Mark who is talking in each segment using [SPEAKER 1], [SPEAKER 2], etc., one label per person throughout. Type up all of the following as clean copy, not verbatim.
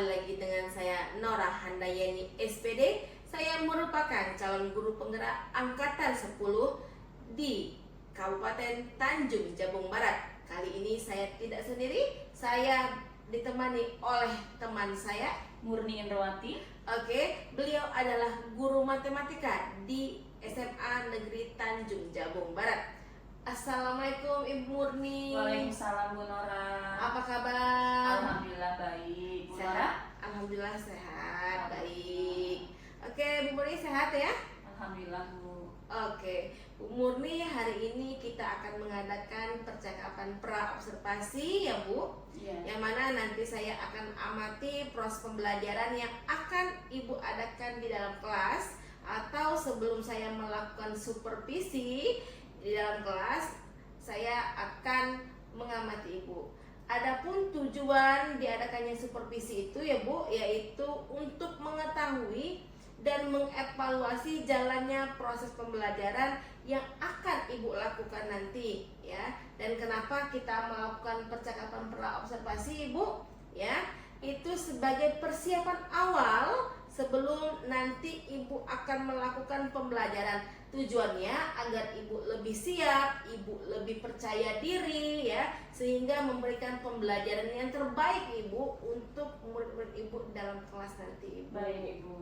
[SPEAKER 1] lagi dengan saya Nora Handayani SPD. Saya merupakan calon guru penggerak angkatan 10 di Kabupaten Tanjung Jabung Barat. Kali ini saya tidak sendiri, saya ditemani oleh teman saya
[SPEAKER 2] Murni Indrawati.
[SPEAKER 1] Oke, beliau adalah guru matematika di SMA Negeri Tanjung Jabung Barat. Assalamualaikum Ibu Murni.
[SPEAKER 2] Waalaikumsalam Bu Nora.
[SPEAKER 1] Apa kabar?
[SPEAKER 2] Alhamdulillah baik. Bu Nora?
[SPEAKER 1] Sehat? Alhamdulillah sehat, baik. Oke, Bu Murni sehat ya?
[SPEAKER 2] Alhamdulillah Bu.
[SPEAKER 1] Oke, Bu Murni, hari ini kita akan mengadakan percakapan pra-observasi ya Bu.
[SPEAKER 2] Iya.
[SPEAKER 1] Yang mana nanti saya akan amati proses pembelajaran yang akan Ibu adakan di dalam kelas, atau sebelum saya melakukan supervisi di dalam kelas, saya akan mengamati Ibu. Adapun tujuan diadakannya supervisi itu ya Bu, yaitu untuk mengetahui dan mengevaluasi jalannya proses pembelajaran yang akan Ibu lakukan nanti ya. Dan kenapa kita melakukan percakapan pra-observasi Ibu ya? Itu sebagai persiapan awal sebelum nanti Ibu akan melakukan pembelajaran. Tujuannya agar Ibu lebih siap, Ibu lebih percaya diri ya, sehingga memberikan pembelajaran yang terbaik Ibu untuk murid-murid Ibu dalam kelas nanti Ibu.
[SPEAKER 2] Baik Ibu.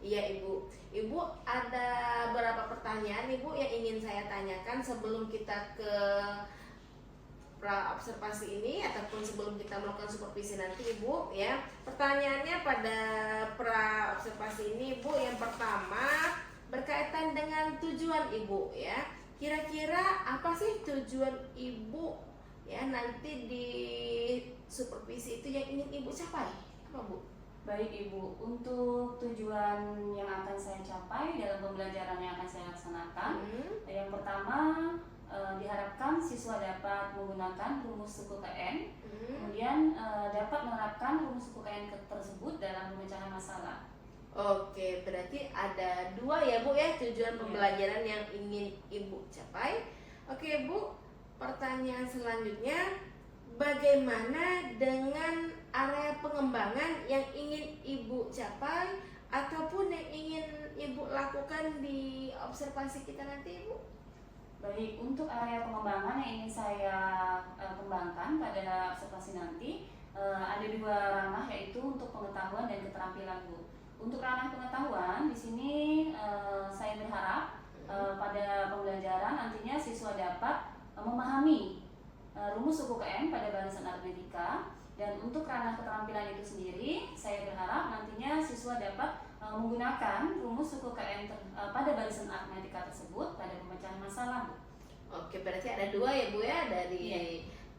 [SPEAKER 1] Iya Ibu. Ibu, ada beberapa pertanyaan Ibu yang ingin saya tanyakan sebelum kita ke pra-observasi ini, ataupun sebelum kita melakukan supervisi nanti Ibu ya. Pertanyaannya pada pra-observasi ini Ibu, yang pertama berkaitan dengan tujuan Ibu ya. Kira-kira apa sih tujuan Ibu ya nanti di supervisi itu yang ingin Ibu capai? Apa Bu?
[SPEAKER 2] Baik Ibu, untuk tujuan yang akan saya capai dalam pembelajaran yang akan saya laksanakan, yang pertama diharapkan siswa dapat menggunakan rumus suku KN, kemudian dapat menerapkan rumus suku KN tersebut dalam pemecahan masalah.
[SPEAKER 1] Oke, berarti ada dua ya Bu ya tujuan pembelajaran yang ingin Ibu capai. Oke Bu, pertanyaan selanjutnya, bagaimana dengan area pengembangan yang ingin Ibu capai ataupun yang ingin Ibu lakukan di observasi kita nanti Ibu?
[SPEAKER 2] Baik, untuk area pengembangan yang ingin saya kembangkan pada observasi nanti ada dua ranah, yaitu untuk pengetahuan dan keterampilan Bu. Untuk ranah pengetahuan di sini saya berharap pada pembelajaran nantinya siswa dapat memahami rumus suku KM pada barisan aritmetika, dan untuk ranah keterampilan itu sendiri saya berharap nantinya siswa dapat menggunakan rumus suku KM pada barisan aritmetika tersebut pada pemecahan masalah Bu.
[SPEAKER 1] Oke, berarti ada dua ya Bu ya, dari
[SPEAKER 2] Iya.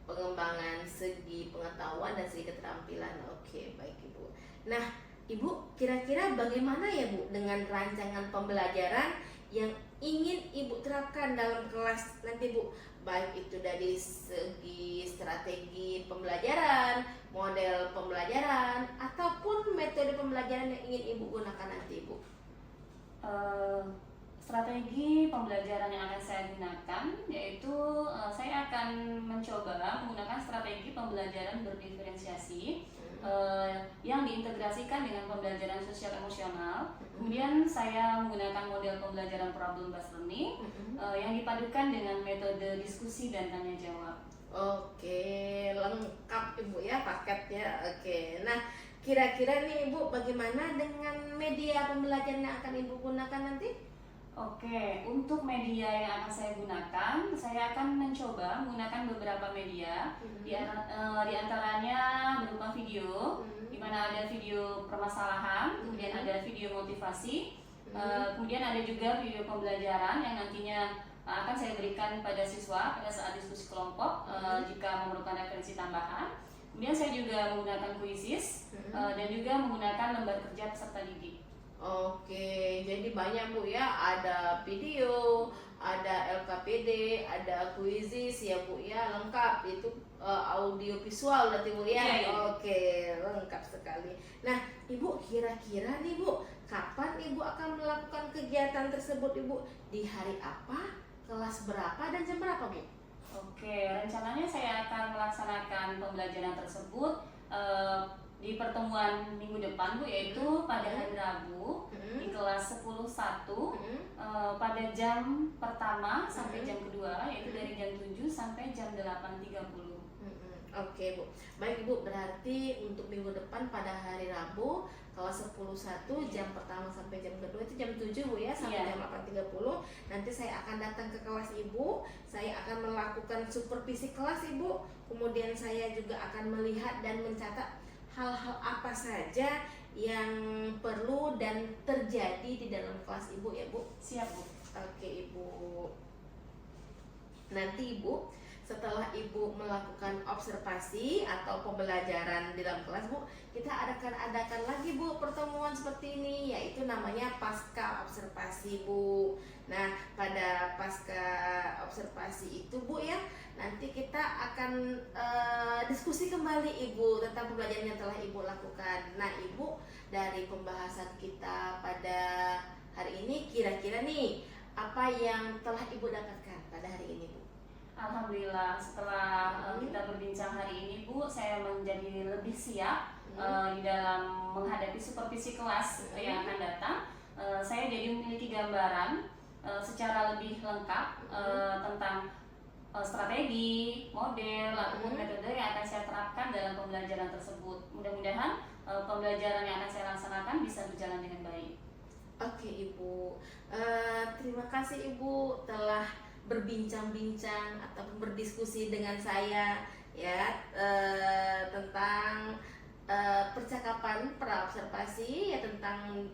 [SPEAKER 1] pengembangan segi pengetahuan dan segi keterampilan. Oke, baik Ibu. Nah Ibu, kira-kira bagaimana ya Bu dengan rancangan pembelajaran yang ingin Ibu terapkan dalam kelas nanti Bu? Baik itu dari segi strategi pembelajaran, model pembelajaran, ataupun metode pembelajaran yang ingin Ibu gunakan nanti Bu.
[SPEAKER 2] Strategi pembelajaran yang akan saya gunakan yaitu saya akan mencoba menggunakan strategi pembelajaran berdiferensiasi yang diintegrasikan dengan pembelajaran sosial emosional. Kemudian saya menggunakan model pembelajaran problem based learning yang dipadukan dengan metode diskusi dan tanya jawab.
[SPEAKER 1] Oke, lengkap Ibu ya paketnya. Oke, nah kira-kira nih Ibu, bagaimana dengan media pembelajaran yang akan Ibu gunakan nanti?
[SPEAKER 2] Oke, untuk media yang akan saya gunakan, saya akan mencoba menggunakan beberapa media. Di antaranya berupa video, di mana ada video permasalahan, kemudian ada video motivasi, kemudian ada juga video pembelajaran yang nantinya akan saya berikan pada siswa pada saat diskusi kelompok jika memerlukan referensi tambahan. Kemudian saya juga menggunakan quizzes dan juga menggunakan lembar kerja peserta didik.
[SPEAKER 1] Oke, jadi banyak Bu ya, ada video, ada LKPD, ada quizzes ya Bu ya, lengkap itu audio visual berarti Bu ya.
[SPEAKER 2] Iya.
[SPEAKER 1] Oke, lengkap sekali. Nah, Ibu kira-kira nih Bu, kapan Ibu akan melakukan kegiatan tersebut Ibu? Di hari apa, kelas berapa, dan jam berapa Bu?
[SPEAKER 2] Oke, rencananya saya akan melaksanakan pembelajaran tersebut di pertemuan minggu depan Bu, yaitu pada hari Rabu di kelas 10.1 pada jam pertama sampai jam kedua, yaitu dari jam 7 sampai jam 8.30.
[SPEAKER 1] Oke Bu, baik Ibu, berarti untuk minggu depan pada hari Rabu kelas 10.1 jam pertama sampai jam kedua itu jam 7 Bu ya, sampai jam 8.30. Nanti saya akan datang ke kelas Ibu, saya akan melakukan supervisi kelas Ibu, kemudian saya juga akan melihat dan mencatat hal-hal apa saja yang perlu dan terjadi di dalam kelas Ibu ya Bu.
[SPEAKER 2] Siap Bu.
[SPEAKER 1] Oke Ibu, nanti Ibu setelah Ibu melakukan observasi atau pembelajaran di dalam kelas Bu, kita adakan lagi Bu pertemuan seperti ini, yaitu namanya pasca observasi Bu. Nah, pada pasca observasi itu Bu ya, nanti kita akan diskusi kembali Ibu tentang pembelajaran yang telah Ibu lakukan. Nah Ibu, dari pembahasan kita pada hari ini, kira-kira nih apa yang telah Ibu dapatkan pada hari ini Bu?
[SPEAKER 2] Alhamdulillah, setelah kita berbincang hari ini Bu, saya menjadi lebih siap di dalam menghadapi supervisi kelas yang akan datang. Saya jadi memiliki gambaran secara lebih lengkap tentang strategi, model, ataupun metode yang akan saya terapkan dalam pembelajaran tersebut. Mudah-mudahan pembelajaran yang akan saya laksanakan bisa berjalan dengan baik.
[SPEAKER 1] Oke Ibu, terima kasih Ibu telah berbincang-bincang ataupun berdiskusi dengan saya ya tentang percakapan pra-observasi ya, tentang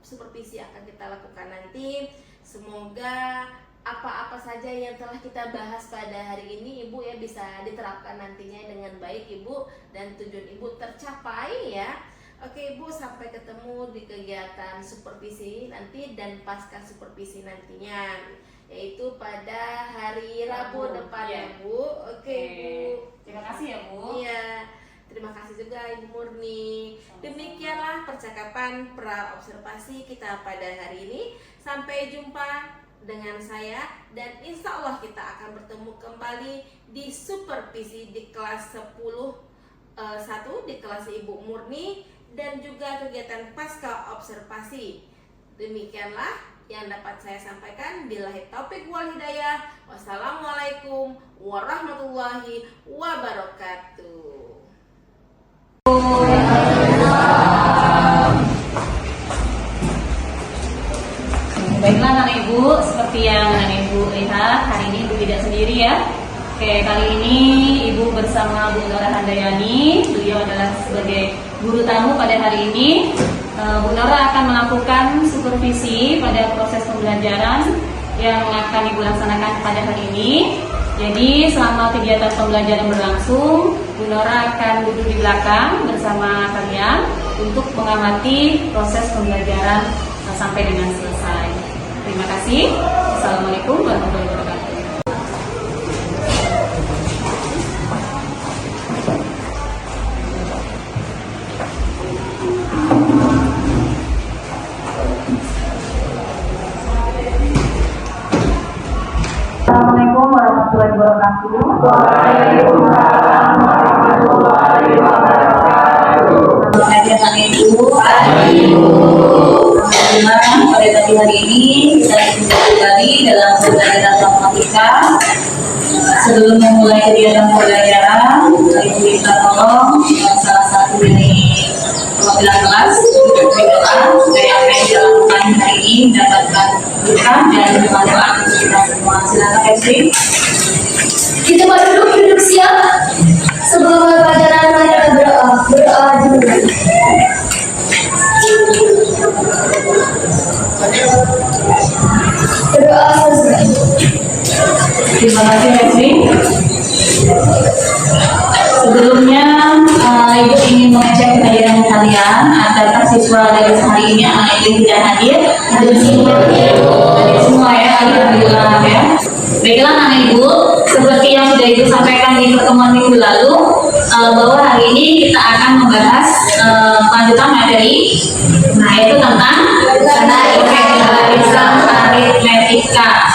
[SPEAKER 1] supervisi yang akan kita lakukan nanti. Semoga apa-apa saja yang telah kita bahas pada hari ini Ibu ya bisa diterapkan nantinya dengan baik Ibu, dan tujuan Ibu tercapai ya. Oke Ibu, sampai ketemu di kegiatan supervisi nanti dan pasca supervisi nantinya, yaitu pada hari Rabu depan ya Bu. Oke Bu.
[SPEAKER 2] Terima kasih ya Bu.
[SPEAKER 1] Iya, terima kasih juga Ibu Murni. Demikianlah percakapan pra-observasi kita pada hari ini. Sampai jumpa dengan saya, dan insya Allah kita akan bertemu kembali di supervisi di kelas 10.1 di kelas Ibu Murni, dan juga kegiatan pasca observasi. Demikianlah yang dapat saya sampaikan. Billahi taufik wal hidayah. Wassalamualaikum warahmatullahi wabarakatuh.
[SPEAKER 2] Baiklah anak Ibu, seperti yang anak Ibu lihat, hari ini Ibu tidak sendiri ya. Oke, kali ini Ibu bersama Bu Nora Handayani. Beliau adalah sebagai guru tamu pada hari ini. Bu Nora akan melakukan supervisi pada proses pembelajaran yang akan Ibu laksanakan pada hari ini. Jadi selama kegiatan pembelajaran berlangsung, Bu Nora akan duduk di belakang bersama kalian untuk mengamati proses pembelajaran sampai dengan selesai. Terima kasih. Assalamualaikum warahmatullahi wabarakatuh. Assalamualaikum warahmatullahi wabarakatuh.
[SPEAKER 3] Waalaikumsalam warahmatullahi wabarakatuh.
[SPEAKER 2] Selamat pagi Ibu. Alhamdulillah, pada pagi hari ini saya kembali dalam pembelajaran matematika. Sebelum memulai kegiatan pembelajaran, Ibu minta tolong salah satu dari perwakilan kelas untuk berdoa supaya apa yang dilakukan hari ini mendapatkan berkah dan bermanfaat untuk kita semua. Silakan Estri.
[SPEAKER 3] Kita duduk siap. Sebelum pelajaran mari kita berdoa dulu. Berdoa selesai.
[SPEAKER 2] Terima kasih Estri. Sebelumnya Ibu ingin mengecek kehadiran kalian. Adakah siswa dari hari ini anak Ibu tidak hadir? Hadir semua ya, alhamdulillah ya. Baiklah anak Ibu, seperti yang sudah Ibu sampaikan di pertemuan minggu lalu, bahwa hari ini kita akan membahas lanjutan materi. Nah, itu tentang aritmetika.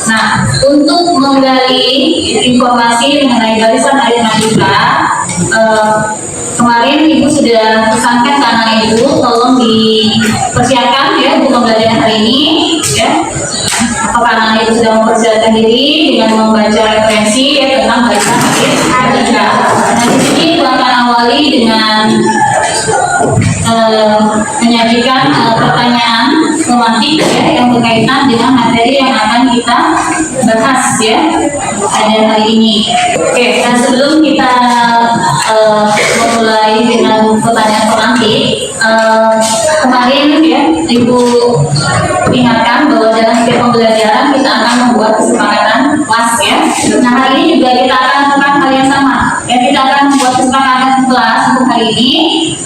[SPEAKER 2] Nah, untuk menggali informasi mengenai barisan aritmetika, kemarin kemarin Ibu sudah pesankan ke anak Ibu, tolong dipersiapkan ya untuk pembelajaran hari ini ya. Apakah anak Ibu sudah mempersiapkan diri dengan membaca referensi ya tentang barisan hadis Hadika. Nah di sini Ibu akan awali dengan menyajikan pertanyaan tematik ya yang berkaitan dengan materi yang akan kita bahas ya pada hari ini. Oke, dan sebelum kita memulai dengan pertanyaan tematik, kemarin ya Ibu ingatkan bahwa dalam setiap pembelajaran kita akan membuat kesepakatan kelas ya. Nah hari ini juga kita akan lakukan hal yang sama ya, kita akan membuat kesepakatan kelas untuk hari ini.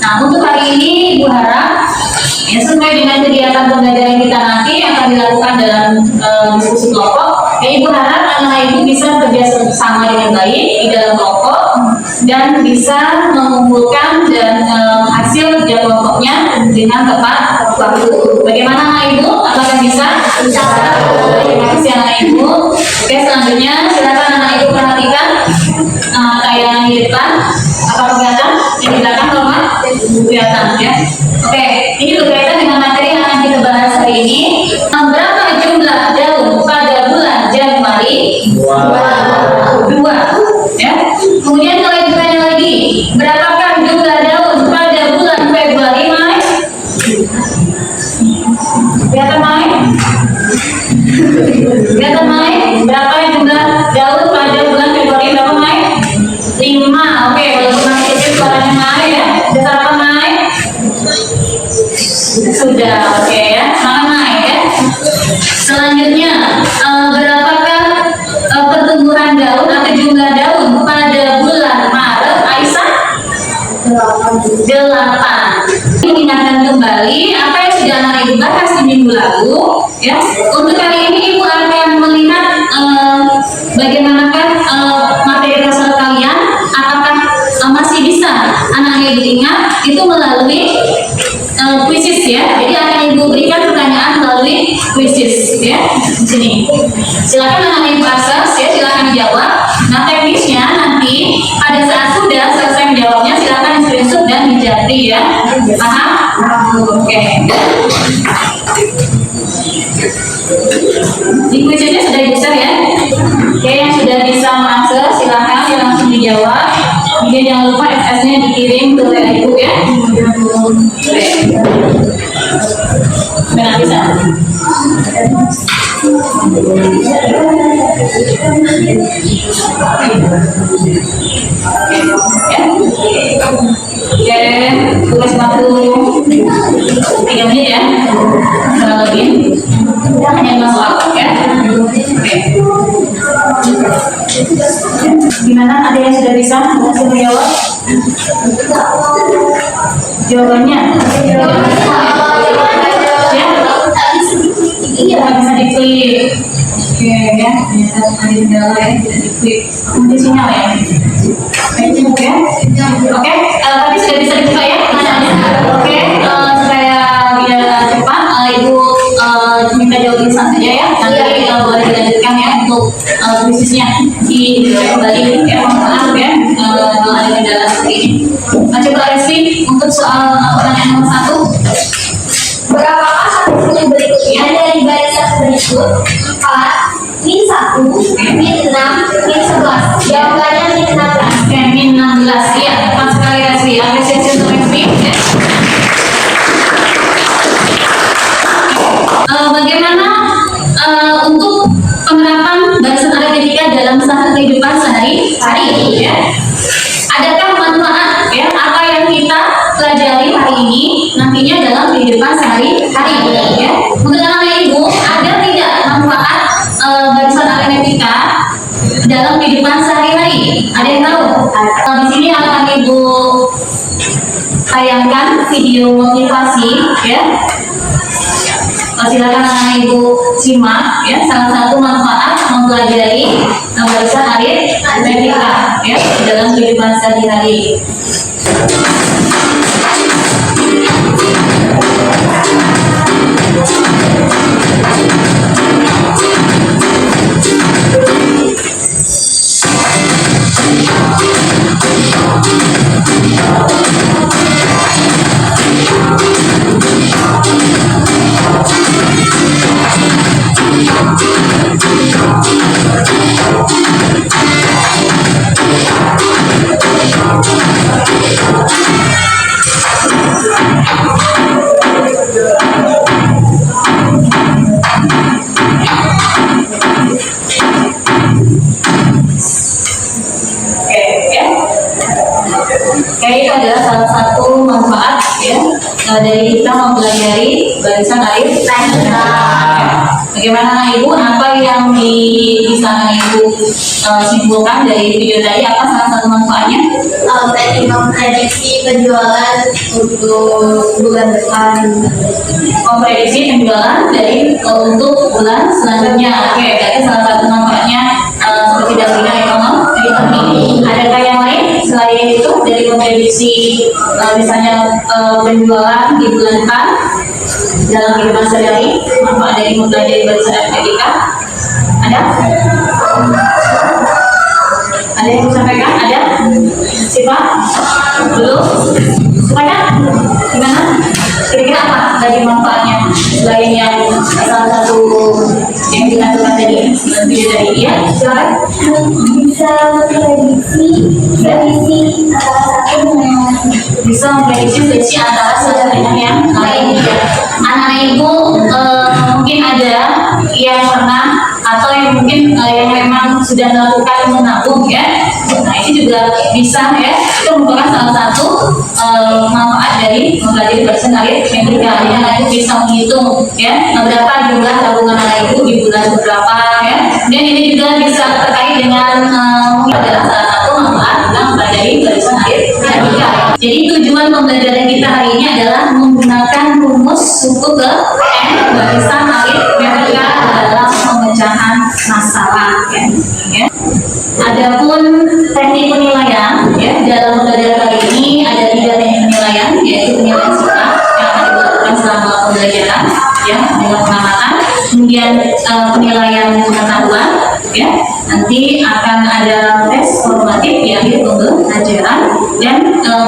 [SPEAKER 2] Nah untuk hari ini Ibu harap ya sesuai dengan kegiatan pembelajaran kita nanti yang akan dilakukan dalam diskusi kelompok ya, Ibu harap anak Ibu bisa bekerja sama dengan baik di dalam kelompok dan bisa mengumpulkan dan hasil kerja kelompoknya dengan tepat waktu. Bagaimana anak Ibu? Apakah bisa? Bisa. Terima kasih anak Ibu. Oke, selanjutnya silakan anak Ibu perhatikan tayangan di depan. Apa kelihatan? Yang di belakang normal? Kelihatan ya. Oke, ini berkaitan dengan materi yang akan kita bahas hari ini. Berapa jumlah daun pada bulan Januari? Dua. Ya. Kemudian kalau ditanya lagi, berapakah jumlah daun pada bulan Februari, Mai? Kelihatan, Mai? Kelihatan, Mai? Berapa jumlah daun pada bulan Februari? Berapa, Mai? 5. Oke, walaupun masih kecil suaranya Mai ya. Sudah berapa, Mai? Sudah, oke ya. Maka Mai ya. Selanjutnya, berapakah pertumbuhan daun atau jumlah daun pada bulan Maret, Aisyah? 8. Ingatkan kembali apa yang sudah anak Ibu bahas di minggu lalu ya. Untuk kali ini Ibu akan melihat bagaimanakah materi dasar kalian, apakah masih bisa anak Ibu ingat itu melalui quizzes ya. Jadi akan Ibu berikan pertanyaan melalui quizzes ya. Di sini. Silakan anak Ibu akses ya, silakan dijawab. Nah, teknisnya nanti pada saat sudah selesai menjawabnya silakan screenshot dan dijatri ya. Paham? Oke. Di quizzesnya sudah bisa ya. Oke, yang sudah bisa mengakses silakan ya langsung dijawab. Kemudian jangan lupa SS-nya dikirim ke Ibu ya. Oke. Benar bisa. Oke, tugas waktu 3 menit ya. Kurang lebih. Hanya 5 soal ya. Oke. Gimana? Ada yang sudah bisa berhasil menjawab? Jawabannya? Ya? Iya, bisa diklik. Oke ya, ternyata ada kendala ya, tidak diklik. Mungkin sinyal ya. Oke ya. Oke, tapi sudah bisa dibuka ya. Oke, supaya biar cepat, Ibu minta jawab instan saja ya. Nanti boleh dilanjutkan ya untuk bisnisnya di kembali ya. Maaf ya, kalau ada kendala seperti ini. Coba Reski untuk soal pertanyaan nomor 1.
[SPEAKER 3] Berapakah satu berikutnya dari barisan berikut? 4, min 1, min 6, min 11. Jawabannya min 16.
[SPEAKER 2] Oke, min 16 ya. Tepat sekali Reski. Apresiasi untuk Reski ya. Bagaimana untuk penerapan barisan aritmetika dalam kehidupan sehari-hari ya? Adakah manfaat ya apa yang kita pelajari hari ini nantinya dalam kehidupan sehari-hari ya? Untuk anak Ibu, ada tidak manfaat barisan aritmetika dalam kehidupan sehari-hari? Ada yang tahu? Di sini akan Ibu tayangkan video motivasi ya. Silakan anak Ibu simak ya, salah satu manfaat mempelajari barisan aritmetika ya dalam kehidupan sehari-hari. barisan air Bagaimana Ibu, apa yang bisa Ibu simpulkan dari video tadi, apa salah satu manfaatnya?
[SPEAKER 3] Tadi memprediksi penjualan untuk bulan depan.
[SPEAKER 2] Memprediksi penjualan untuk bulan selanjutnya. Oke, berarti salah satu manfaatnya seperti dasarnya ekonomi. Adakah yang lain selain itu dari memprediksi misalnya penjualan di bulan depan dalam kehidupan sehari-hari, manfaat dari mempelajari barisan aritmetika? Ada? Ada yang mau sampaikan? Ada? Siapa? Belum? Semuanya? Gimana? Kira-kira apa dari manfaatnya selain yang salah satu yang dilakukan tadi sebelum video tadi? Ya, silakan.
[SPEAKER 3] Bisa prediksi
[SPEAKER 2] Bisa memprediksi antara satu dengan yang lain. Ya. Anak-anak Ibu mungkin ada yang pernah atau yang mungkin yang memang sudah melakukan menabung ya. Nah ini juga bisa ya, itu merupakan salah satu manfaat dari mempelajari barisan aritmetika. Ya, Ibu bisa menghitung ya berapa jumlah tabungan anak Ibu di bulan berapa ya. Dan ini juga bisa terkait dengan adalah salah satu manfaat dalam mempelajari barisan aritmetika. Jadi tujuan pembelajaran kita hari ini adalah menggunakan rumus suku ke N barisan aritmetika dalam pemecahan masalah ya. Adapun teknik penilaian ya, dalam pembelajaran kali ini ada 3 teknik penilaian, yaitu penilaian sikap yang akan dilakukan selama pembelajaran ya dengan pengamatan, kemudian penilaian pengetahuan ya, nanti akan ada tes formatif di akhir pembelajaran, dan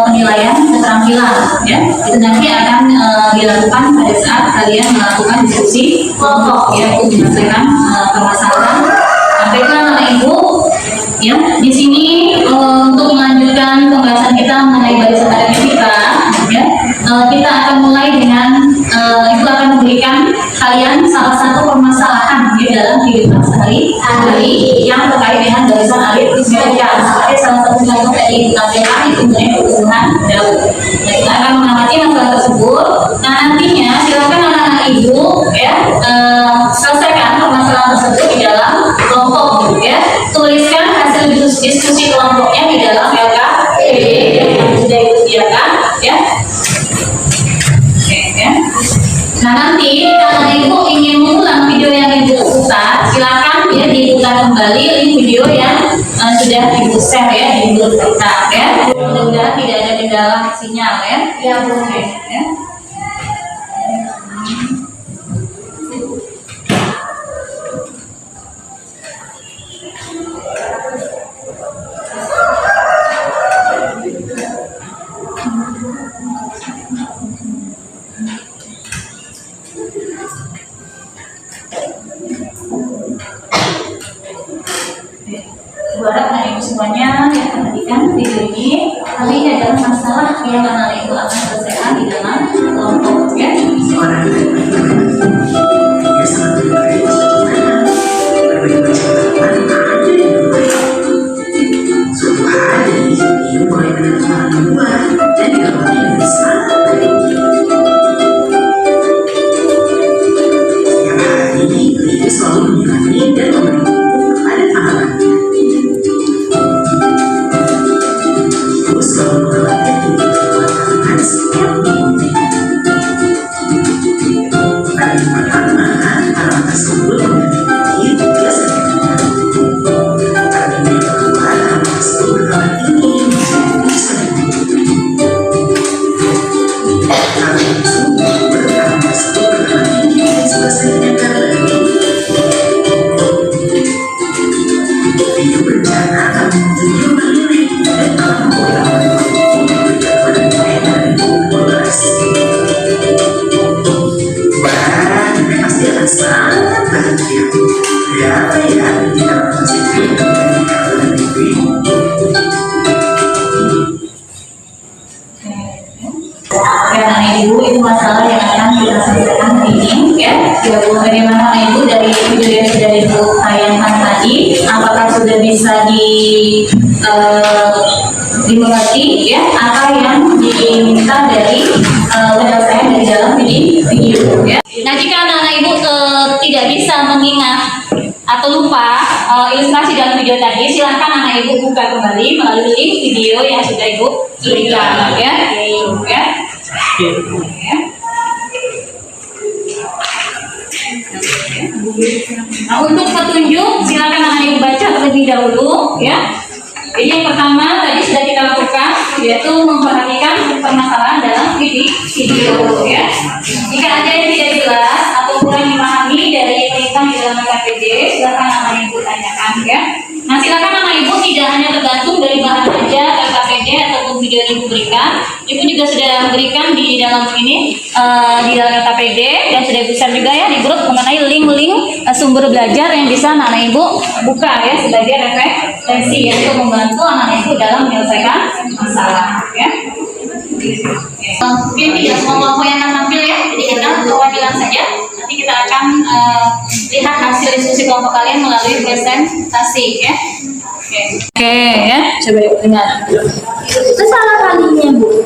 [SPEAKER 2] penilaian keterampilan ya, itu nanti akan dilakukan pada saat kalian melakukan diskusi kelompok ya, untuk menyelesaikan permasalahan. Sampaikan anak Ibu ya, di sini untuk melanjutkan pembahasan kita mengenai barisan aritmetika ya, kita akan mulai dengan Ibu akan memberikan kalian salah satu permasalahan ya, dalam kehidupan sehari-hari yang terkait dengan barisan aritmetika. Seperti salah satu contoh tadi ditampilkan itu mengenai pertumbuhan daun. Nah, kita akan mengamati masalah tersebut. Nah nantinya silakan anak-anak Ibu ya selesaikan permasalahan tersebut di dalam kelompok ya. Tuliskan hasil diskusi kelompoknya di dalam LKPD yang sudah Ibu sediakan ya. Oke ya. Nah nanti kalau Ibu ingin mengulang video yang Ibu putar, silakan ya diputar kembali link video yang sudah Ibu share ya di grup kita ya. Mudah-mudahan tidak ada kendala sinyal ya.
[SPEAKER 3] Ya, Bu.
[SPEAKER 2] Oke, ya. Buat anak Ibu semuanya yang perhatikan video ini, kali ini adalah masalah yang anak Ibu akan selesaikan di dalam kelompok ya.
[SPEAKER 4] Suatu hari, Ibu mulai menemukan buah dan kelompoknya besar. Setiap hari, Ibu selalu menyelami dan memberi kepada tanamannya. Ibu selalu mengamalkan kebutuhan setiap minggu. Pada minggu pertama, tanaman tersebut memiliki 3 cm. Pada minggu kedua, tanaman tersebut bertambah tinggi menjadi 1 cm. Pada minggu kedua, tanaman tersebut bertambah tinggi menjadi 11 cm lagi. Ibu berencana akan mengunjungi rumah Lili dan akan membawa tanaman untuk berjatuhan pada 2012. Wah, ini pasti akan sangat bahagia. Berapa ya kita posisi dari kartu TV?
[SPEAKER 2] Ya, anak Ibu, itu masalah yang akan kita selesaikan hari ini ya. Bagaimana anak Ibu dari video yang sudah Ibu tayangkan tadi, apakah sudah bisa dimengerti ya apa yang diminta dari penyelesaian dari dalam video ya.
[SPEAKER 5] Nah, jika anak-anak ibu tidak bisa mengingat atau lupa ilustrasi dalam video tadi, silakan anak ibu buka kembali melalui link video yang sudah ibu berikan, ya. Ya. Nah, untuk petunjuk silakan anak ibu baca terlebih dahulu, ya. Jadi yang pertama tadi sudah kita lakukan, yaitu memperhatikan permasalahan dalam video, ya. Jika ada yang tidak jelas atau kurang dimahami dari perintah di dalam KPD, silakan anak ibu tanyakan, ya. Nah, silakan anak ibu tidak hanya tergantung dari bahan aja KPD ataupun video yang ibu berikan, ibu juga sudah berikan di dalam ini di dalam KPD dan sudah bisa juga ya di grup mengenai link-link sumber belajar yang bisa anak ibu buka ya sebagai referensi ya, untuk membantu anak ibu dalam menyelesaikan masalah, ya. Mungkin tidak semua kelompok yang akan tampil ya, jadi kita perwakilan saja. Nanti kita akan lihat hasil diskusi kelompok kalian melalui presentasi, ya. Oke, ya, coba dengar.
[SPEAKER 3] Itu salah kalinya, Bu.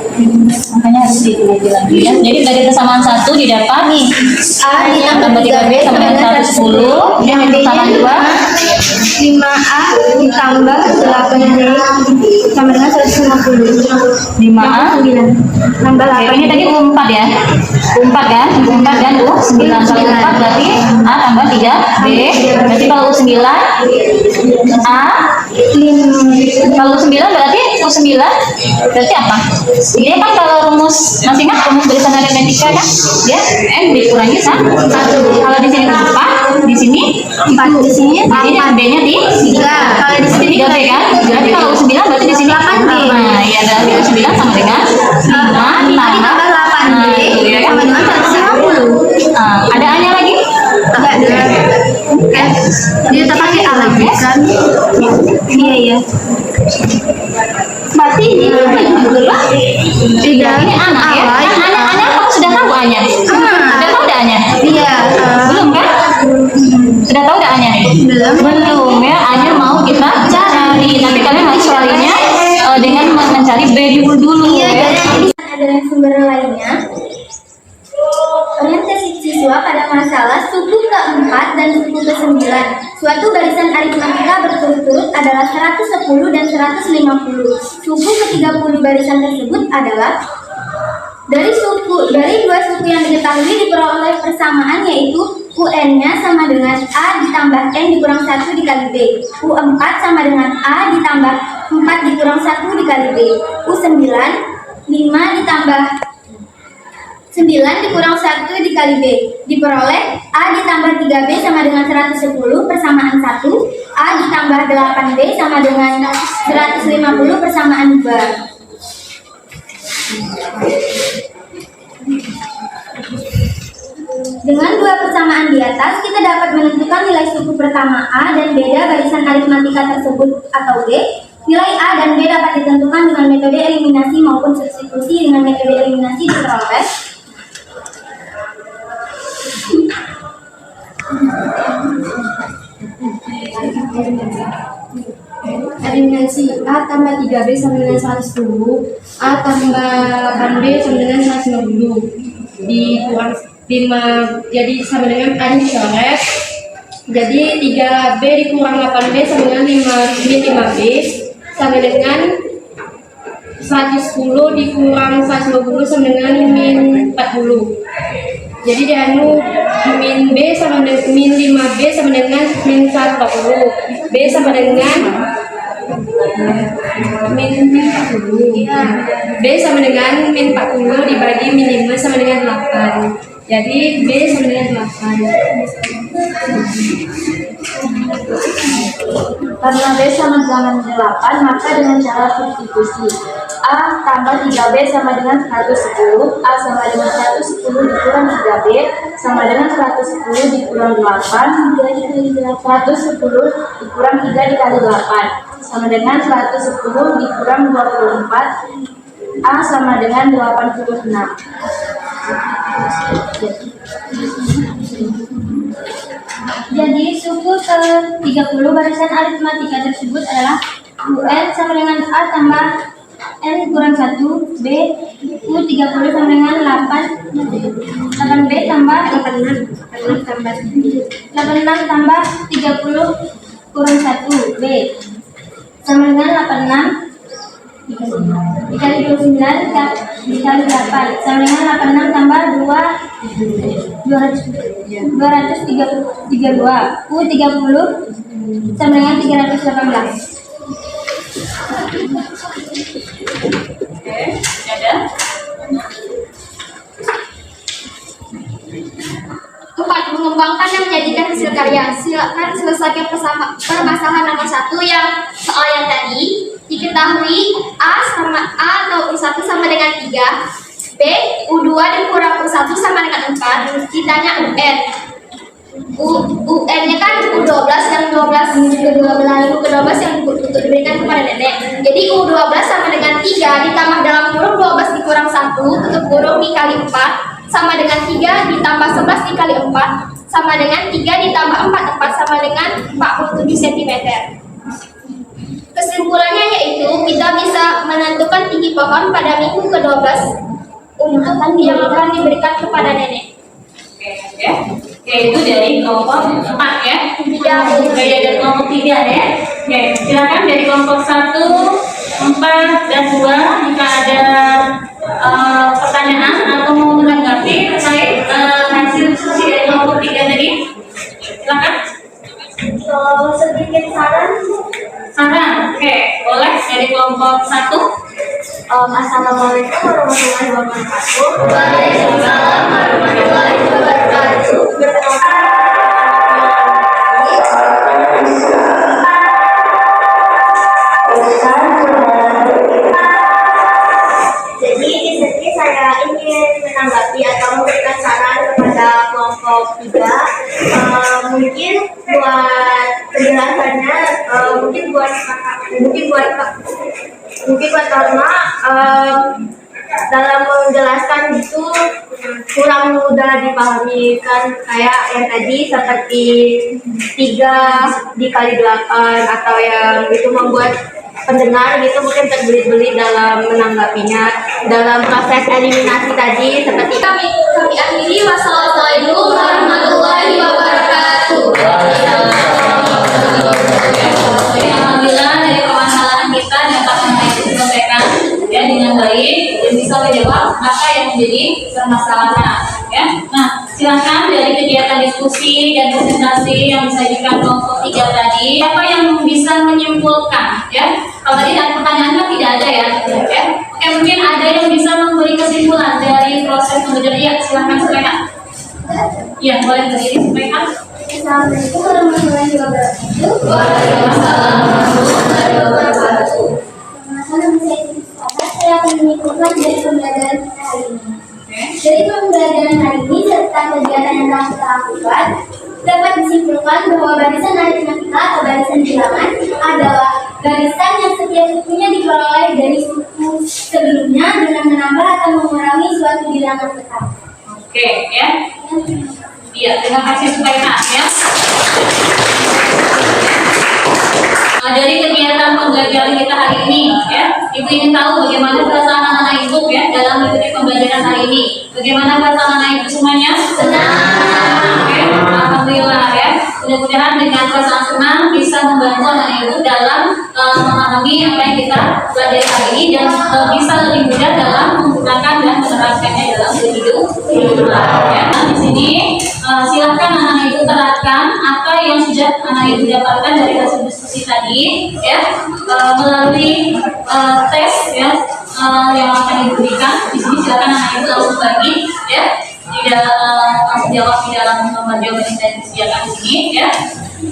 [SPEAKER 5] Makanya harus diulangi lagi ya. Jadi dari kesamaan 1 didapat nih
[SPEAKER 3] A ditambah
[SPEAKER 5] 3B sama dengan 110, kemudian yang kesamaan 2
[SPEAKER 3] 5A ditambah 8B sama dengan 150.
[SPEAKER 5] 5A
[SPEAKER 3] 9 tambah
[SPEAKER 5] Oke,
[SPEAKER 3] 8.
[SPEAKER 5] ini tadi U4 ya. U4 kan? U4 dan U9. Kalau U4 berarti A tambah 3B. Berarti kalau U9 A, kalau U9 berarti U9 berarti apa? Ini kan kalau rumus, masih ingat rumus barisan aritmetika kan? Dia N dikurangi 1. Kalau di sini berapa? Di sini
[SPEAKER 3] 4 di sini
[SPEAKER 5] B-nya di
[SPEAKER 3] 3. Kalau di sini
[SPEAKER 5] 3B kan? Berarti kalau U9 berarti di sini
[SPEAKER 3] 8B.
[SPEAKER 5] Nah, iya berarti U9 sama dengan 5
[SPEAKER 3] ditambah 8B sama dengan 150.
[SPEAKER 5] ada A-nya lagi?
[SPEAKER 3] Enggak ada. Dia tetap pakai A lagi kan? Iya ya. Berarti ini
[SPEAKER 5] Tidak, ini anak ya. Anak kamu sudah tahu A-nya? Sudah tahu ada A-nya?
[SPEAKER 3] Iya.
[SPEAKER 5] Belum kan? Sudah tahu ada A-nya nih? Belum ya. A-nya mau kita cari. Tapi kalian harus carinya dengan mencari B dulu
[SPEAKER 3] Iya,
[SPEAKER 5] ya.
[SPEAKER 3] jadi ada sumber lainnya. Orientasi siswa pada masalah suku ke-4 dan suku ke-9. Suatu barisan aritmatika berturut-turut adalah 110 dan 150. Suku ke-30 barisan tersebut adalah dari dua suku yang diketahui diperoleh persamaan, yaitu UN-nya sama dengan A ditambah N dikurang 1 dikali B. U4 sama dengan A ditambah 4 dikurang 1 dikali B. U9 5 ditambah 9 dikurang 1 dikali B. Diperoleh A ditambah 3B sama dengan 110 persamaan 1. A ditambah 8B sama dengan 150 persamaan 2. Dengan dua persamaan di atas, kita dapat menentukan nilai suku pertama A dan beda barisan aritmatika tersebut atau B. Nilai A dan B dapat ditentukan dengan metode eliminasi maupun substitusi. Dengan metode eliminasi diperoleh
[SPEAKER 6] eliminasi A tambah 3B sama dengan 110, A tambah 8B sama dengan 150 dikurang 5, jadi sama dengan A dicoret, jadi 3B dikurang 8B sama dengan 5B sama dengan 110 dikurang 150 sama dengan min 40. Jadi dianu min B sama dengan min 5B sama dengan min 140. B sama dengan min 40. B sama dengan min 40 dibagi min 5 sama dengan 8. Jadi B sama dengan 8.
[SPEAKER 3] karena B sama dengan 8, maka dengan cara substitusi A tambah 3B sama dengan 110. A sama dengan 110 dikurang 3B sama dengan 110 dikurang 8. 110 dikurang 3 dikali 8 sama dengan 110 dikurang 24. A sama dengan 86. Jadi suku ke-30 barisan aritmatika tersebut adalah UN sama dengan A tambah N kurang 1, B, U 30 sama dengan 8B tambah 86 tambah 30 kurang 1, B, sama dengan 86 dikali 29 dikali 8 sama dengan 86 tambah 232 U 30 sama dengan 318.
[SPEAKER 5] Oke, ada.
[SPEAKER 3] Keempat, mengembangkan dan menjadikan hasil karya. Silakan selesaikan permasalahan nomor 1 yang soal yang tadi. Diketahui A atau U1 sama dengan 3, B, U2 dikurang U1 sama dengan 4, ditanya UN. UN-nya kan U12 yang 12 U12 yang untuk diberikan kepada nenek. Jadi U12 sama dengan 3 ditambah dalam kurung 12 dikurang 1 tutup kurung dikali 4 sama dengan 3 ditambah 11 dikali 4 sama dengan 3 ditambah 4 sama dengan 47 cm. Kesimpulannya yaitu kita bisa menentukan tinggi pohon pada minggu ke-12 yang akan diberikan kepada nenek.
[SPEAKER 5] Oke, itu dari kelompok 4 ya. Oke, dari kelompok 3 ya. Oke, silakan dari kelompok 1, 4 dan 2 jika ada pertanyaan atau mau menanggapi terkait hasil diskusi dari kelompok 3 tadi. Silakan.
[SPEAKER 3] Sedikit saran.
[SPEAKER 5] Oke, boleh dari kelompok 1.
[SPEAKER 3] Assalamualaikum warahmatullahi wabarakatuh.
[SPEAKER 1] Waalaikumsalam warahmatullahi wabarakatuh.
[SPEAKER 3] Jadi di sini saya ingin menanggapi atau memberikan saran kepada kelompok 3. Mungkin buat penjelasannya, mungkin buat Norma dalam menjelaskan itu kurang mudah dipahami kan, kayak yang tadi seperti 3 dikali 8 atau yang itu membuat pendengar gitu mungkin terbelit-belit dalam menanggapinya dalam proses eliminasi tadi seperti kami akhiri. Wassalamualaikum warahmatullahi wabarakatuh.
[SPEAKER 5] Alhamdulillah dari permasalahan kita dapat diselesaikan ya dengan baik dan bisa menjawab apa yang menjadi permasalahan ya. Nah, silakan dari kegiatan diskusi dan presentasi yang disajikan kelompok 3 tadi, apa yang bisa menyimpulkan ya? Kalau tadi ada pertanyaan kan tidak ada ya. Oke, mungkin ada yang bisa memberi kesimpulan dari proses pembelajaran. Ya, silakan sampaikan. Ya, boleh berdiri sampaikan.
[SPEAKER 3] Assalamualaikum warahmatullahi wabarakatuh.
[SPEAKER 5] Waalaikumsalam warahmatullahi wabarakatuh.
[SPEAKER 3] Saya akan menyimpulkan dari pembelajaran kita hari ini. Dari pembelajaran hari ini serta kegiatan yang telah kita lakukan, dapat disimpulkan bahwa barisan aritmatika atau barisan bilangan adalah barisan yang setiap sukunya diperoleh dari suku sebelumnya dengan menambah atau mengurangi suatu bilangan tetap.
[SPEAKER 5] Oke, ya. Iya, terima kasih Supaina ya. Dari kegiatan pembelajaran kita hari ini ya, Ibu ingin tahu bagaimana perasaan anak-anak Ibu ya dalam mengikuti pembelajaran hari ini. Bagaimana perasaan anak Ibu semuanya? Senang. Oke, alhamdulillah ya. Mudah-mudahan dengan perasaan senang bisa membantu anak Ibu dalam memahami apa yang kita pelajari hari ini dan bisa lebih mudah dalam menggunakan dan menerapkannya dalam kehidupan. Ya, di sini silakan anak-anak Ibu terapkan apa yang sudah anak Ibu dapatkan dari hasil diskusi tadi ya, melalui tes ya yang akan diberikan. Di sini silakan anak Ibu langsung bagi ya, tidak langsung jawab di dalam nomor jawaban yang saya disediakan di sini ya.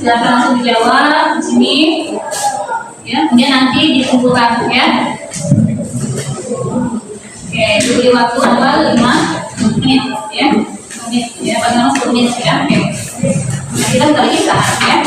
[SPEAKER 5] Silakan langsung dijawab di sini ya, kemudian nanti dikumpulkan ya. Oke, diberi waktu awal 5 menit ya. Ya, paling 10 menit ya. Oke. Kita kali kita ya.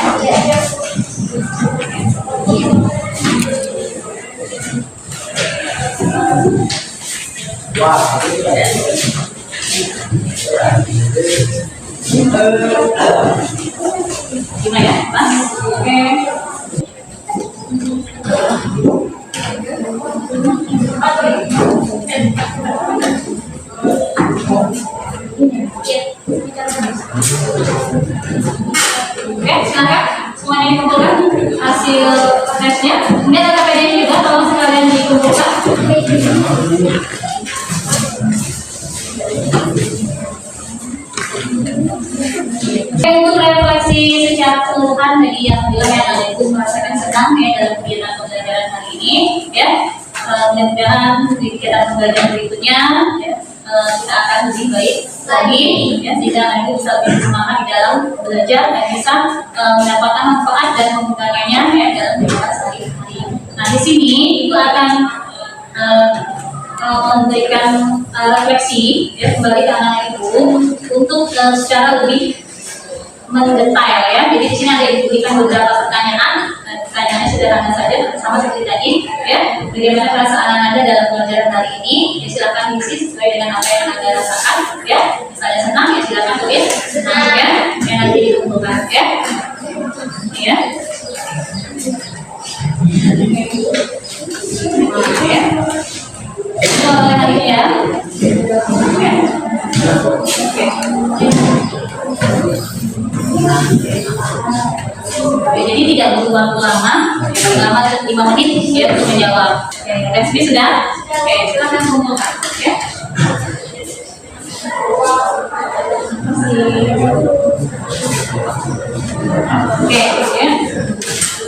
[SPEAKER 5] Gimana ya, Mas? Oke. Oke, silakan semuanya dikumpulkan hasil tesnya. Kemudian ada PDN juga, tolong sekalian dikumpulkan. Untuk refleksi secara keseluruhan bagi yang belum yang ada itu merasakan senang ya dalam kegiatan pembelajaran hari ini ya. Mudah-mudahan di kegiatan pembelajaran berikutnya ya, kita akan lebih baik lagi ya, sehingga anak itu bisa lebih semangat di dalam belajar dan bisa mendapatkan manfaat dan menggunakannya ya dalam kehidupan sehari-hari. Nah di sini itu akan memberikan refleksi ya kembali ke anak itu untuk secara lebih mendetail ya. Jadi di sini ada diberikan beberapa pertanyaan. Pertanyaannya sederhana saja, sama seperti tadi ya. Bagaimana perasaan Anda dalam pembelajaran hari ini? Ya, silakan diisi sesuai dengan apa yang Anda rasakan ya. Misalnya senang ya silakan tulis senang ya. Yang nanti dikumpulkan ya. Ya. Ya. Hari ini ya. Oke. Jadi tidak butuh waktu lama, paling lama 5 menit ya untuk menjawab. Resmi sudah? Oke, silakan kumpulkan ya. Oke, ya.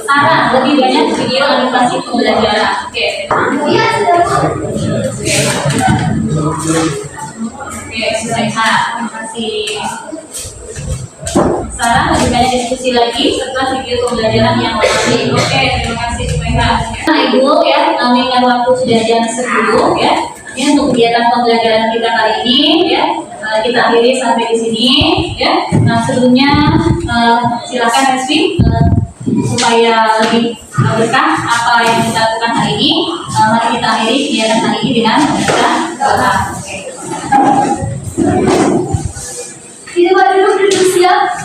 [SPEAKER 5] Sarah, lebih banyak video animasi pembelajaran. Oke.
[SPEAKER 3] Iya, sudah Bu.
[SPEAKER 5] Oke, selesai. Terima kasih. Sarah, lebih banyak diskusi lagi setelah video pembelajaran yang lain. Oke, terima kasih Supaya. Nah, Ibu ya, mengingat waktu sudah jam 10 ya. Ini untuk kegiatan pembelajaran kita kali ini ya. Kita akhiri sampai di sini ya. Nah, sebelumnya silakan Resmi supaya lebih berkah apa yang kita lakukan hari ini. Mari kita akhiri kegiatan hari ini dengan membaca doa.
[SPEAKER 3] Kita duduk siap.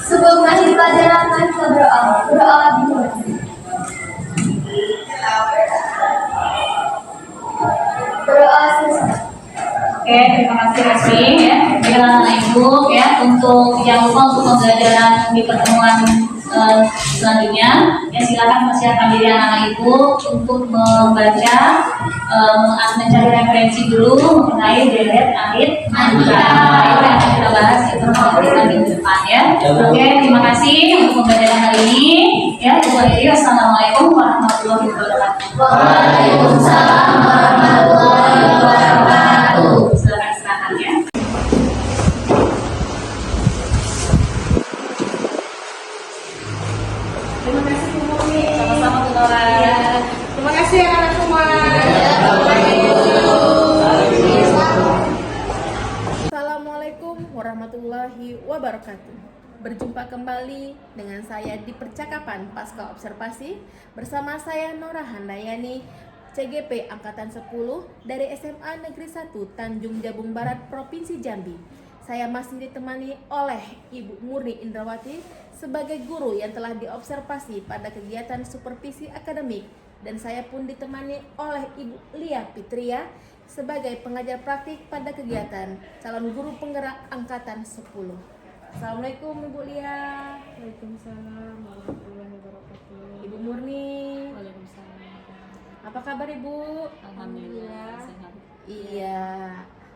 [SPEAKER 3] Sebelum lanjut pelajaran mari kita berdoa. Berdoa dimulai. Berdoa selesai.
[SPEAKER 5] Oke, terima kasih Resmi ya. Baiklah anak ibu ya, untuk yang lupa untuk pembelajaran di pertemuan selanjutnya ya, silakan persiapkan diri anak-anak ibu untuk membaca, mencari referensi dulu mengenai deret akhir mantra. Itu yang akan kita bahas itu kita minggu depan ya. Oke, terima kasih untuk pembelajaran hari ini ya. Wassalamualaikum warahmatullahi wabarakatuh.
[SPEAKER 3] Waalaikumsalam warahmatullahi wabarakatuh.
[SPEAKER 5] Silakan istirahat ya.
[SPEAKER 1] Terima kasih Bu Murni.
[SPEAKER 5] Sama-sama Bu Nora.
[SPEAKER 1] Ya. Terima kasih anak-anak semua. Assalamualaikum warahmatullahi wabarakatuh. Berjumpa kembali dengan saya di percakapan pasca observasi bersama saya Nora Handayani, CGP Angkatan 10 dari SMA Negeri 1 Tanjung Jabung Barat, Provinsi Jambi. Saya masih ditemani oleh Ibu Murni Indrawati sebagai guru yang telah diobservasi pada kegiatan supervisi akademik, dan saya pun ditemani oleh Ibu Lia Fitria sebagai pengajar praktik pada kegiatan calon guru penggerak Angkatan 10. Assalamualaikum Ibu Lia.
[SPEAKER 6] Waalaikumsalam warahmatullahi wabarakatuh.
[SPEAKER 1] Ibu Murni,
[SPEAKER 2] Waalaikumsalam.
[SPEAKER 1] apa kabar Ibu?
[SPEAKER 2] Alhamdulillah sehat.
[SPEAKER 1] Iya.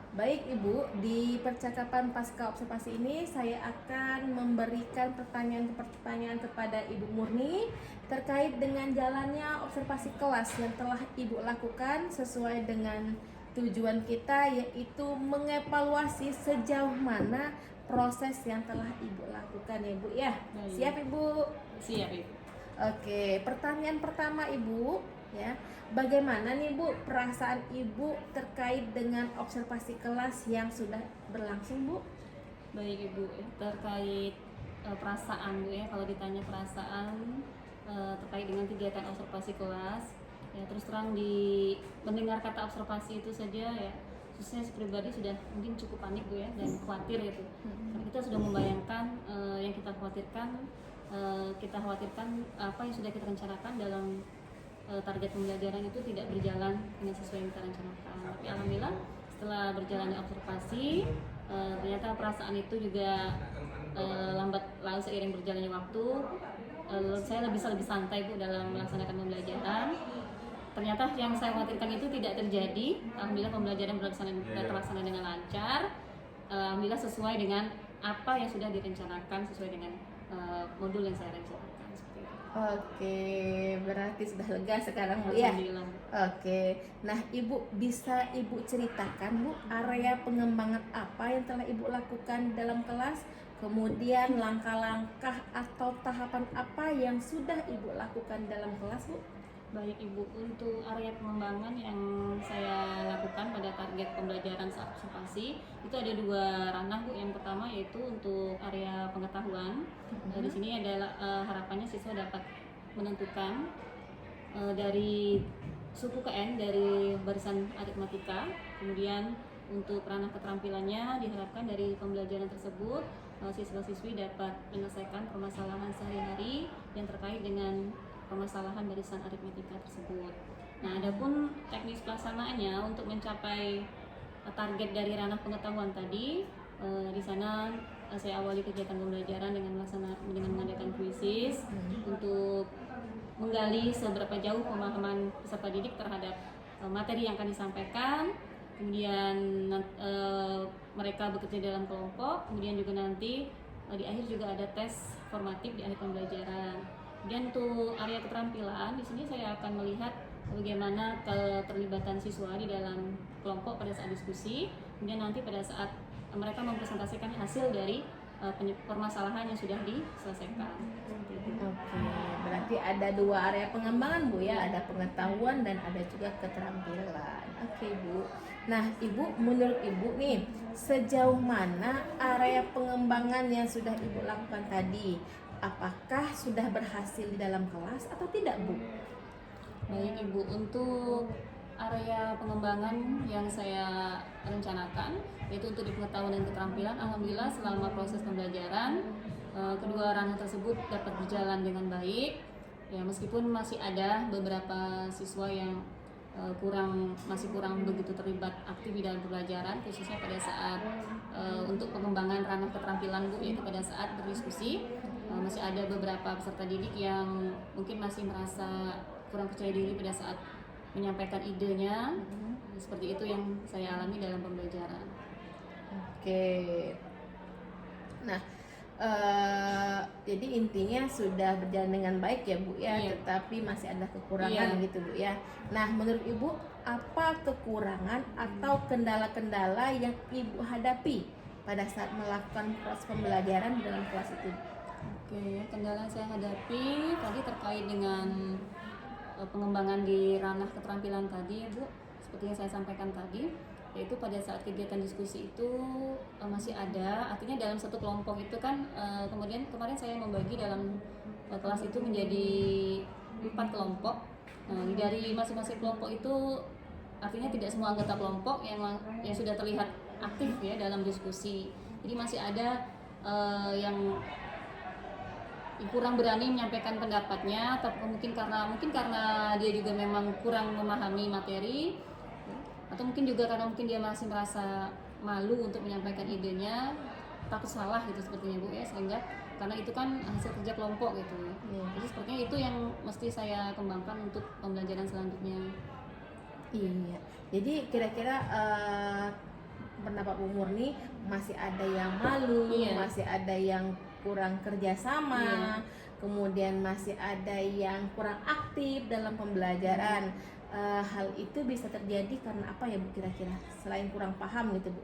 [SPEAKER 1] Baik Ibu, di percakapan pasca observasi ini saya akan memberikan pertanyaan-pertanyaan kepada Ibu Murni terkait dengan jalannya observasi kelas yang telah Ibu lakukan sesuai dengan tujuan kita, yaitu mengevaluasi sejauh mana proses yang telah Ibu lakukan ya Bu ya.
[SPEAKER 2] Baik.
[SPEAKER 1] Siap Ibu?
[SPEAKER 2] Siap Ibu.
[SPEAKER 1] Oke, pertanyaan pertama Ibu ya. Bagaimana nih Bu perasaan Ibu terkait dengan observasi kelas yang sudah berlangsung Bu?
[SPEAKER 2] Baik Ibu, terkait perasaan Bu ya, kalau ditanya perasaan terkait dengan kegiatan observasi kelas ya, terus terang di mendengar kata observasi itu saja ya, khususnya pribadi sudah mungkin cukup panik Bu ya, dan khawatir gitu. Karena kita sudah membayangkan yang kita khawatirkan apa yang sudah kita rencanakan dalam
[SPEAKER 5] target pembelajaran itu tidak berjalan dengan sesuai yang kita rencanakan. Tapi alhamdulillah setelah berjalannya observasi, ternyata perasaan itu juga lambat laun seiring berjalannya waktu. Saya bisa lebih santai Bu dalam melaksanakan pembelajaran. Ternyata yang saya khawatirkan itu tidak terjadi. Alhamdulillah pembelajaran terlaksana dengan lancar. Alhamdulillah sesuai dengan apa yang sudah direncanakan, sesuai dengan modul yang saya rencanakan. Seperti itu.
[SPEAKER 1] Oke, berarti sudah lega sekarang Bu ya.
[SPEAKER 5] Alhamdulillah.
[SPEAKER 1] Oke, nah Ibu bisa Ibu ceritakan Bu area pengembangan apa yang telah Ibu lakukan dalam kelas, kemudian langkah-langkah atau tahapan apa yang sudah Ibu lakukan dalam kelas Bu?
[SPEAKER 5] Baik Ibu, untuk area pengembangan yang saya lakukan pada target pembelajaran saat observasi itu ada 2 ranah Bu. Yang pertama yaitu untuk area pengetahuan. Di sini adalah harapannya siswa dapat menentukan dari suku ke N dari barisan aritmatika. Kemudian untuk ranah keterampilannya diharapkan dari pembelajaran tersebut siswa-siswi dapat menyelesaikan permasalahan sehari-hari yang terkait dengan permasalahan barisan aritmetika tersebut. Nah, adapun teknis pelaksanaannya untuk mencapai target dari ranah pengetahuan tadi, di sana saya awali kegiatan pembelajaran dengan mengadakan kuisis untuk menggali seberapa jauh pemahaman peserta didik terhadap materi yang akan disampaikan. Kemudian mereka bekerja dalam kelompok. Kemudian juga nanti di akhir juga ada tes formatif di akhir pembelajaran. Dan untuk area keterampilan, di sini saya akan melihat bagaimana keterlibatan siswa di dalam kelompok pada saat diskusi, kemudian nanti pada saat mereka mempresentasikan hasil dari permasalahan yang sudah diselesaikan.
[SPEAKER 1] Oke, berarti ada 2 area pengembangan Bu ya, ada pengetahuan dan ada juga keterampilan. Oke Bu. Nah Ibu, menurut Ibu nih, sejauh mana area pengembangan yang sudah Ibu lakukan tadi? Apakah sudah berhasil di dalam kelas atau tidak Bu?
[SPEAKER 5] Baik Ibu, untuk area pengembangan yang saya rencanakan yaitu untuk di pengetahuan dan keterampilan, alhamdulillah selama proses pembelajaran kedua ranah tersebut dapat berjalan dengan baik. Ya, meskipun masih ada beberapa siswa yang masih kurang begitu terlibat aktif di dalam pembelajaran, khususnya pada saat untuk pengembangan ranah keterampilan Bu, yaitu pada saat berdiskusi. Masih ada beberapa peserta didik yang mungkin masih merasa kurang percaya diri pada saat menyampaikan idenya. Seperti itu yang saya alami dalam pembelajaran.
[SPEAKER 1] Oke. Nah, jadi intinya sudah berjalan dengan baik ya Bu ya,
[SPEAKER 5] Iya.
[SPEAKER 1] tetapi masih ada kekurangan
[SPEAKER 5] Iya.
[SPEAKER 1] gitu Bu ya. Nah, menurut Ibu apa kekurangan atau kendala-kendala yang Ibu hadapi pada saat melakukan proses pembelajaran di dalam kelas itu?
[SPEAKER 5] Oke, kendala yang saya hadapi tadi terkait dengan pengembangan di ranah keterampilan tadi ya Bu, seperti yang saya sampaikan tadi, yaitu pada saat kegiatan diskusi itu masih ada, artinya dalam satu kelompok itu kan kemudian kemarin saya membagi dalam kelas itu menjadi 4 kelompok. Dari masing-masing kelompok itu artinya tidak semua anggota kelompok yang sudah terlihat aktif ya dalam diskusi. Jadi masih ada yang kurang berani menyampaikan pendapatnya, tapi mungkin karena dia juga memang kurang memahami materi, atau mungkin juga karena mungkin dia masih merasa malu untuk menyampaikan idenya, takut salah gitu sepertinya Bu ya, sehingga karena itu kan hasil kerja kelompok gitu. Jadi sepertinya itu yang mesti saya kembangkan untuk pembelajaran selanjutnya.
[SPEAKER 1] Iya. Jadi kira-kira pendapat Bu Murni masih ada yang malu,
[SPEAKER 5] Iya.
[SPEAKER 1] masih ada yang kurang kerjasama, kemudian masih ada yang kurang aktif dalam pembelajaran. Hal itu bisa terjadi karena apa ya Bu kira-kira? Selain kurang paham gitu Bu?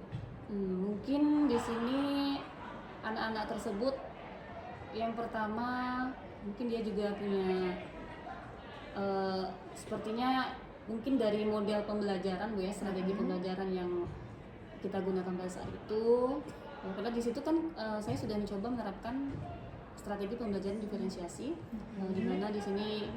[SPEAKER 5] Mungkin di sini anak-anak tersebut yang pertama mungkin dia juga punya sepertinya mungkin dari model pembelajaran Bu ya, strategi pembelajaran yang kita gunakan pada saat itu. Karena di situ kan saya sudah mencoba menerapkan strategi pembelajaran diferensiasi, di mana di sini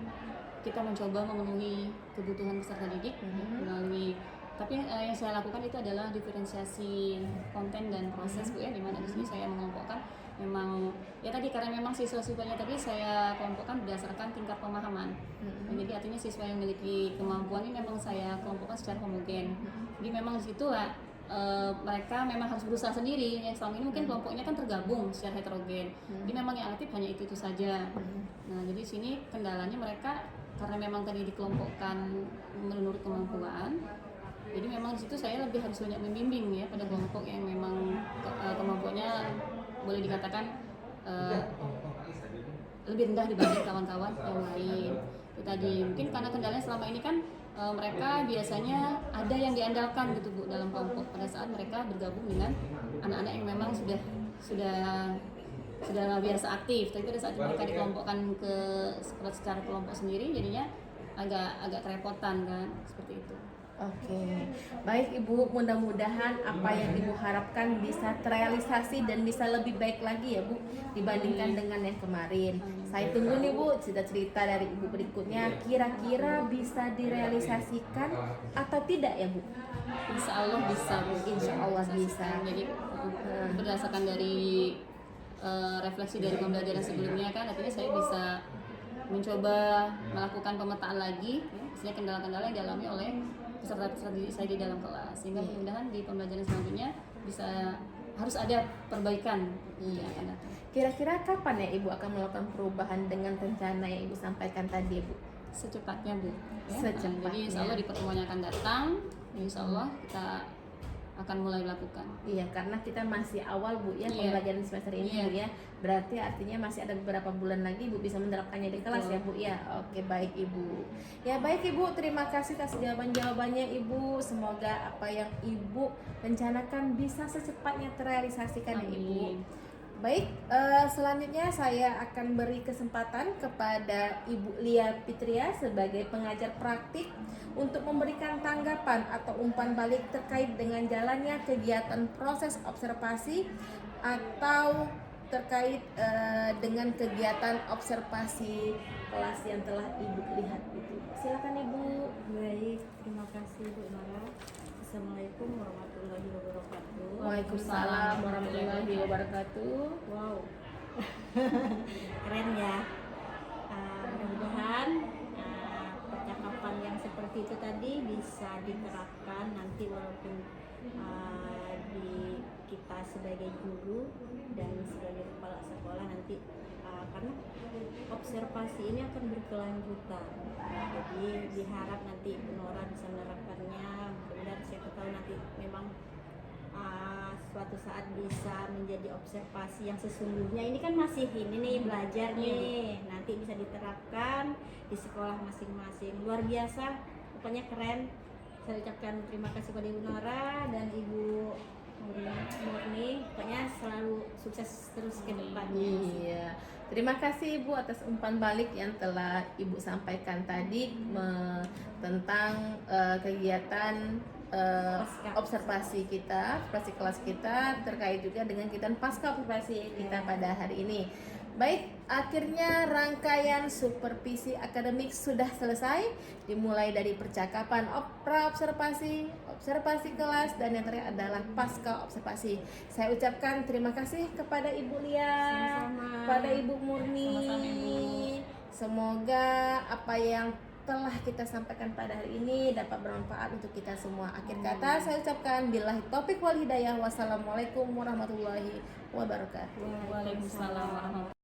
[SPEAKER 5] kita mencoba memenuhi kebutuhan peserta didik melalui. Tapi yang saya lakukan itu adalah diferensiasi konten dan proses Bu ya, di mana di sini saya mengelompokkan memang ya tadi karena memang siswa-siswanya tadi saya kelompokkan berdasarkan tingkat pemahaman. Nah, jadi artinya siswa yang memiliki kemampuan ini memang saya kelompokkan secara homogen. Jadi memang di situ lah mereka memang harus berusaha sendiri. Yang selama ini mungkin kelompoknya kan tergabung secara heterogen. Jadi memang yang aktif hanya itu saja. Nah, jadi sini kendalanya mereka karena memang tadi dikelompokkan menurut kemampuan. Jadi memang di situ saya lebih harus banyak membimbing ya pada kelompok yang memang kemampuannya boleh dikatakan lebih rendah dibanding kawan-kawan yang lain. Itu tadi mungkin karena kendalanya selama ini kan mereka biasanya ada yang diandalkan gitu Bu dalam kelompok pada saat mereka bergabung dengan anak-anak yang memang sudah biasa aktif. Tapi pada saat mereka dikelompokkan secara kelompok sendiri jadinya agak kerepotan kan seperti itu.
[SPEAKER 1] Oke, baik Ibu, mudah-mudahan apa yang Ibu harapkan bisa terrealisasi dan bisa lebih baik lagi ya Bu dibandingkan dengan yang kemarin. Saya tunggu nih Bu cerita-cerita dari Ibu berikutnya, kira-kira bisa direalisasikan atau tidak ya Bu?
[SPEAKER 5] Insya Allah bisa Bu.
[SPEAKER 1] Insya Allah bisa.
[SPEAKER 5] Jadi berdasarkan dari refleksi dari pembelajaran sebelumnya kan artinya saya bisa mencoba melakukan pemetaan lagi misalnya kendala-kendala yang dialami oleh peserta-peserta didik saya di dalam kelas sehingga mudah-mudahan di pembelajaran selanjutnya harus ada perbaikan yang akan datang.
[SPEAKER 1] Kira-kira kapan ya Ibu akan melakukan perubahan dengan rencana yang Ibu sampaikan tadi Bu?
[SPEAKER 5] Secepatnya Bu ya.
[SPEAKER 1] Secepatnya.
[SPEAKER 5] Jadi insya Allah di pertemuan yang akan datang insya Allah kita akan mulai melakukan.
[SPEAKER 1] Iya, karena kita masih awal Bu ya
[SPEAKER 5] Iya.
[SPEAKER 1] pembelajaran semester ini
[SPEAKER 5] Iya.
[SPEAKER 1] Bu ya. Berarti artinya masih ada beberapa bulan lagi Bu bisa menerapkannya di kelas ya Bu ya. Oke, baik Ibu. Ya baik Ibu, terima kasih atas jawaban-jawabannya Ibu. Semoga apa yang Ibu rencanakan bisa secepatnya terrealisasikan ya Ibu. Baik, selanjutnya saya akan beri kesempatan kepada Ibu Lia Fitria sebagai pengajar praktik untuk memberikan tanggapan atau umpan balik terkait dengan jalannya kegiatan proses observasi atau terkait dengan kegiatan observasi kelas yang telah Ibu lihat itu. Silakan Ibu.
[SPEAKER 7] Baik, terima kasih Bu Nora. Assalamualaikum warahmatullahi wabarakatuh.
[SPEAKER 1] Waalaikumsalam warahmatullahi wabarakatuh.
[SPEAKER 7] Wow, keren ya. Mudah-mudahan percakapan yang seperti itu tadi bisa diterapkan nanti walaupun di kita sebagai guru dan sebagai kepala sekolah nanti karena observasi ini akan berkelanjutan. Jadi diharap nanti Bu Nora bisa menerapkannya. Mudah-mudahan siapa tahu nanti memang suatu saat bisa menjadi observasi yang sesungguhnya. Ini kan masih ini nih belajar nih, nanti bisa diterapkan di sekolah masing-masing. Luar biasa, pokoknya keren. Saya ucapkan terima kasih kepada Ibu Nora dan Ibu Murni, pokoknya selalu sukses terus ke depannya.
[SPEAKER 1] Iya, terima kasih Ibu atas umpan balik yang telah Ibu sampaikan tadi tentang kegiatan observasi kita, observasi kelas kita terkait juga dengan kegiatan pasca observasi kita pada hari ini. Baik, akhirnya rangkaian supervisi akademik sudah selesai, dimulai dari percakapan pra-observasi, observasi kelas, dan yang terakhir adalah pasca observasi. Saya ucapkan terima kasih kepada Ibu Lia,
[SPEAKER 7] Sama-sama.
[SPEAKER 1] kepada Ibu Murni.
[SPEAKER 5] Sama-sama, Ibu.
[SPEAKER 1] Semoga apa yang telah kita sampaikan pada hari ini dapat bermanfaat untuk kita semua. Akhir kata saya ucapkan billahi taufiq wal hidayah. Wassalamualaikum warahmatullahi wabarakatuh.
[SPEAKER 5] Waalaikumsalam warahmatullahi wabarakatuh.